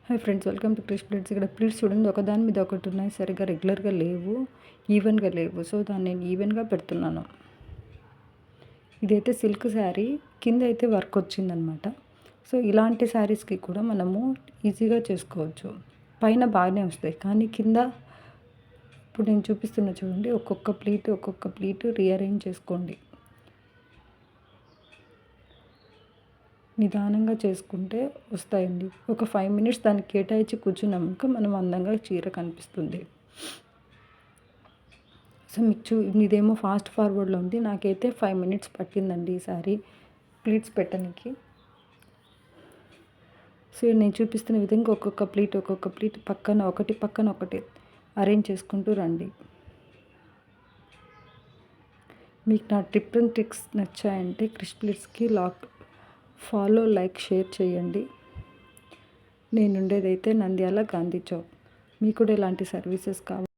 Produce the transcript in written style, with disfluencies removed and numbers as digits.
Hi friends, welcome to Krish plates. ఇక్కడ plates చూడండి, ఒకదాని మీద ఒకటి ఉన్నాయి, సరిగ్గా రెగ్యులర్గా లేవు, ఈవెన్గా లేవు. సో దాన్ని నేను ఈవెన్గా పెడుతున్నాను. ఇదైతే సిల్క్ శారీ, కింద అయితే వర్క్ వచ్చిందనమాట. సో ఇలాంటి శారీస్కి కూడా మనము ఈజీగా చేసుకోవచ్చు. పైన బాగానే వస్తాయి, కానీ కింద ఇప్పుడు నేను చూపిస్తున్నా చూడండి, ఒక్కొక్క ప్లీటు రీఅరేంజ్ చేసుకోండి. నిదానంగా చేసుకుంటే వస్తాయండి. ఒక 5 మినిట్స్ దానికి కేటాయించి కూర్చున్నాక మనం అందంగా చీర కనిపిస్తుంది. సో మీదేమో ఫాస్ట్ ఫార్వర్డ్లో ఉంది, నాకైతే 5 మినిట్స్ పట్టిందండి ఈ సారీ ప్లీట్స్ పెట్టడానికి. సో నేను చూపిస్తున్న విధంగా ఒక్కొక్క ప్లీట్ పక్కన ఒకటి అరేంజ్ చేసుకుంటూ రండి. మీకు నా టిప్ అండ్ ట్రిక్స్ నచ్చాయంటే క్రిష్ ప్లీట్స్కి ఫాలో, లైక్, షేర్ చేయండి. నేను ఉండేదైతే నంద్యాల గాంధీ చౌక్. మీకు కూడా ఇలాంటి సర్వీసెస్ కావాలి